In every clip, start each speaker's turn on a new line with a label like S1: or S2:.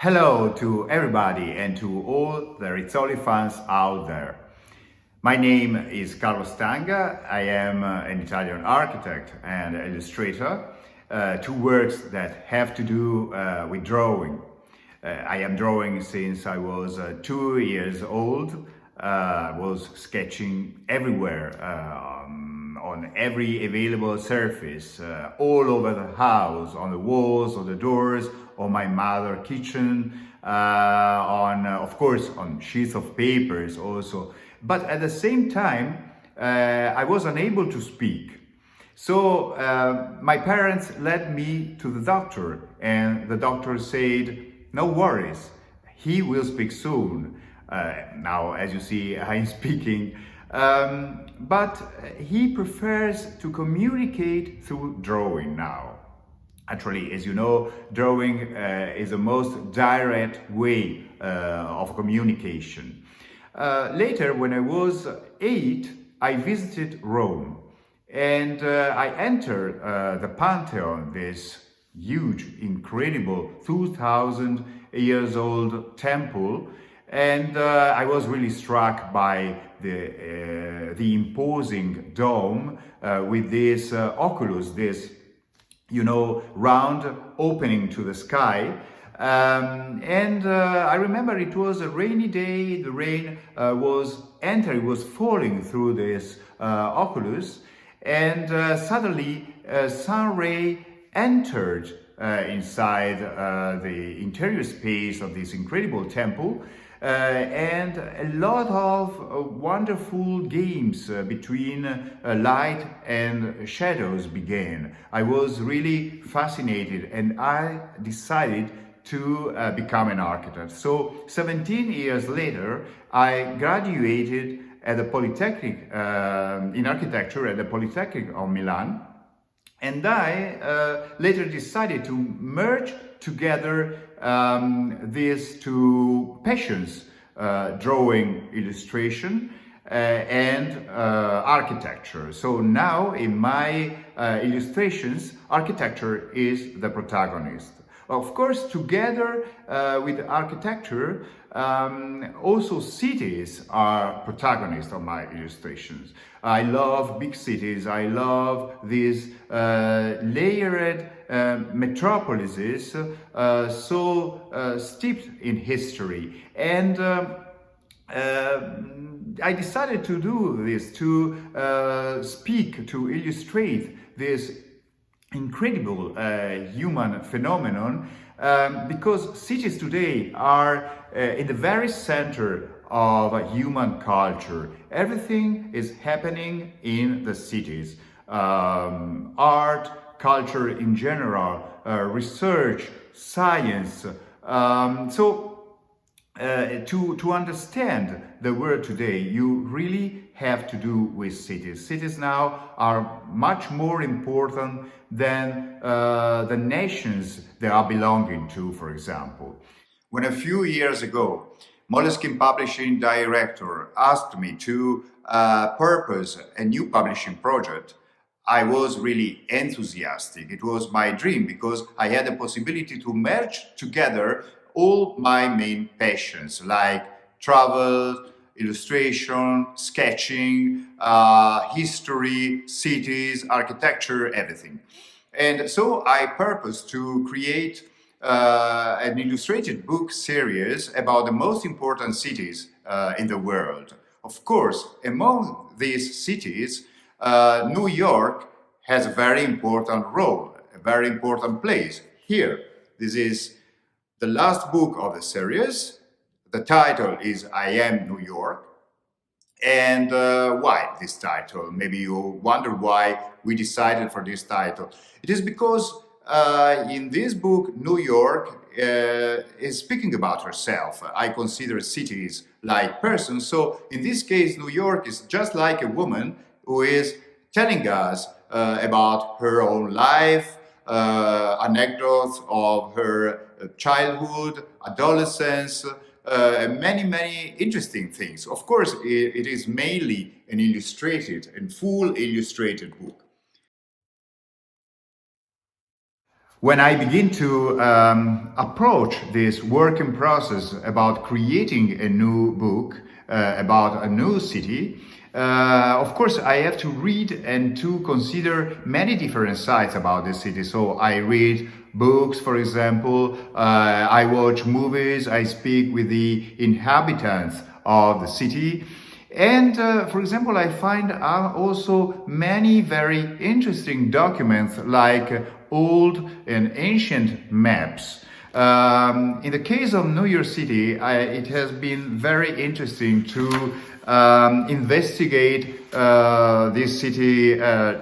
S1: Hello to everybody and to all the Rizzoli fans out there. My name is Carlos Tonga. I am an Italian architect and illustrator. Two words that have to do with drawing. I am drawing since I was 2 years old. Was sketching everywhere, on every available surface, all over the house, on the walls, on the doors, on my mother's kitchen, of course, on sheets of papers also. But at the same time, I was unable to speak. So my parents led me to the doctor, and the doctor said, "No worries, he will speak soon." Now, as you see, I'm speaking, but he prefers to communicate through drawing now. Actually, as you know, drawing is the most direct way of communication. Later, when I was 8, I visited Rome, and I entered the Pantheon, this huge, incredible 2,000 years old temple, and I was really struck by the imposing dome with this oculus, this round opening to the sky. And I remember it was a rainy day. The rain was falling through this oculus, and suddenly a sun ray entered inside the interior space of this incredible temple. And a lot of wonderful games between light and shadows began. I was really fascinated, and I decided to become an architect. So 17 years later, I graduated at the Polytechnic in architecture at the Polytechnic of Milan. And I later decided to merge together these two passions, drawing, illustration, and architecture. So now in my illustrations, architecture is the protagonist. Of course, together with architecture, also cities are protagonists of my illustrations. I love big cities. I love these layered metropolises, so steeped in history. And I decided to do this, to speak, to illustrate this incredible human phenomenon, because cities today are in the very center of human culture. Everything is happening in the cities. Art, culture in general, research, science. To understand the world today, you really have to do with cities. Cities now are much more important than the nations they are belonging to, for example. When a few years ago, Moleskine Publishing director asked me to purpose a new publishing project, I was really enthusiastic. It was my dream because I had the possibility to merge together all my main passions like travel, illustration, sketching, history, cities, architecture, everything. And so I purposed to create an illustrated book series about the most important cities in the world. Of course, among these cities, New York has a very important role, a very important place. Here, this is the last book of the series. The title is I Am New York. And why this title? Maybe you wonder why we decided for this title. It is because in this book, New York is speaking about herself. I consider cities like persons. So in this case, New York is just like a woman who is telling us about her own life, anecdotes of her childhood, adolescence, many interesting things. Of course, it is mainly an illustrated and full illustrated book. When I begin to approach this working process about creating a new book about a new city, of course, I have to read and to consider many different sites about the city. So I read books, for example, I watch movies, I speak with the inhabitants of the city. And for example, I find also many very interesting documents like old and ancient maps. In the case of New York City, it has been very interesting to investigate this city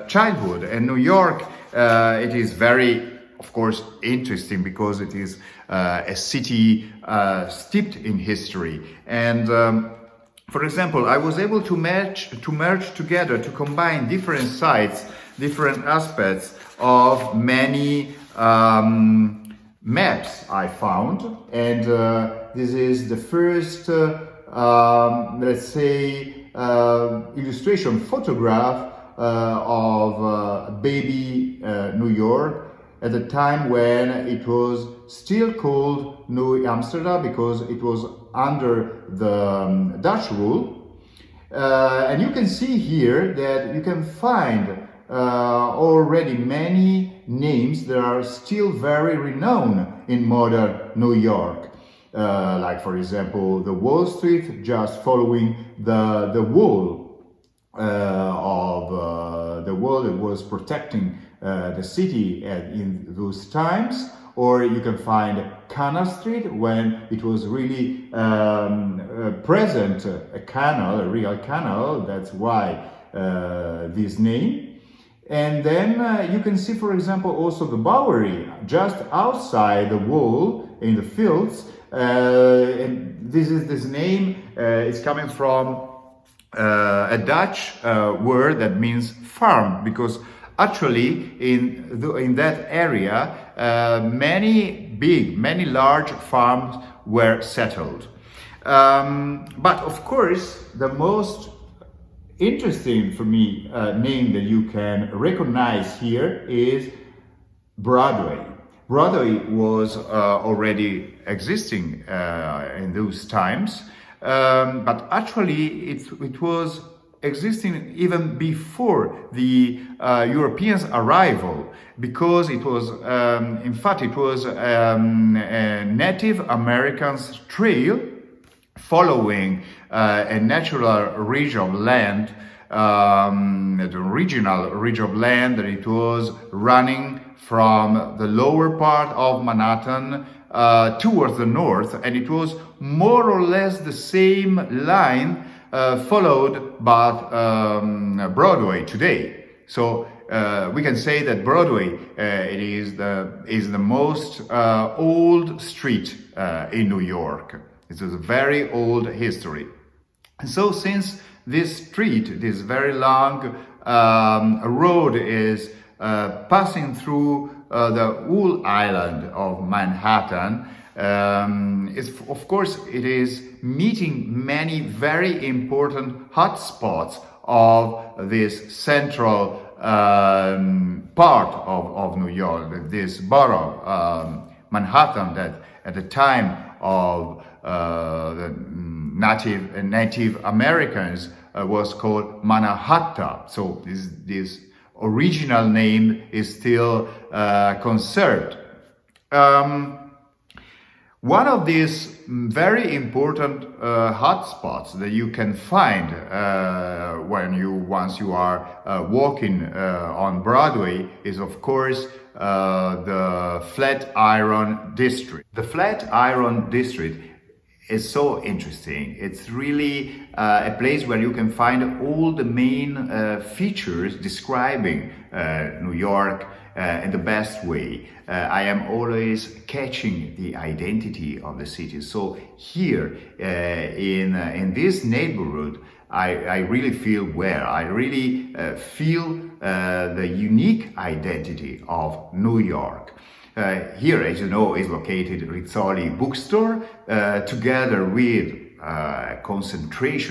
S1: childhood. And New York, it is very, of course, interesting because it is a city steeped in history. And for example, I was able to merge together, to combine different sites, different aspects of many maps I found, and this is the first, let's say, illustration photograph of baby New York at the time when it was still called New Amsterdam because it was under the Dutch rule. And you can see here that you can find already many names that are still very renowned in modern New York. Like, for example, the Wall Street, just following the wall the wall that was protecting the city in those times. Or you can find Canal Street when it was really present, a canal, a real canal. That's why this name. And then you can see, for example, also the Bowery, just outside the wall in the fields. And this name is coming from a Dutch word that means farm, because actually in that area many large farms were settled. But of course, the most interesting for me name that you can recognize here is Broadway. Broadway was already existing in those times, but actually it was existing even before the Europeans' arrival, because it was, in fact, it was a Native Americans' trail following a natural ridge of land, the original ridge of land, that it was running from the lower part of Manhattan towards the north, and it was more or less the same line followed by Broadway today. So we can say that Broadway it is the most old street in New York. It is a very old history. And so since this street, this very long road is passing through the whole island of Manhattan, of course it is meeting many very important hotspots of this central part of New York, this borough, Manhattan, that at the time of the Native Americans was called Manhattan. So this original name is still conserved. One of these very important hotspots that you can find once you are walking on Broadway is, of course, the Flatiron District. The Flatiron District is so interesting. It's really a place where you can find all the main features describing New York in the best way. I am always catching the identity of the city. So here in this neighborhood, I really feel where I really feel the unique identity of New York. Here, as you know, is located Rizzoli Bookstore, together with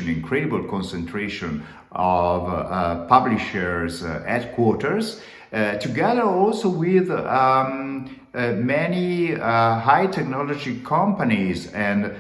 S1: incredible concentration of publishers' headquarters. together also with many high technology companies and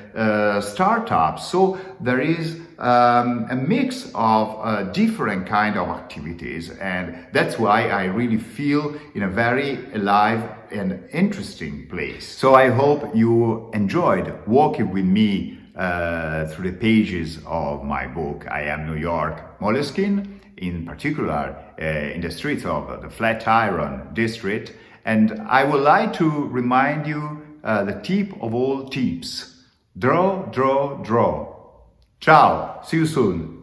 S1: startups. So there is a mix of different kind of activities, and that's why I really feel in a very alive and interesting place. So I hope you enjoyed walking with me through the pages of my book, I Am New York Moleskine, in particular in the streets of the Flatiron District. And I would like to remind you the tip of all tips: draw, draw, draw. Ciao, see you soon.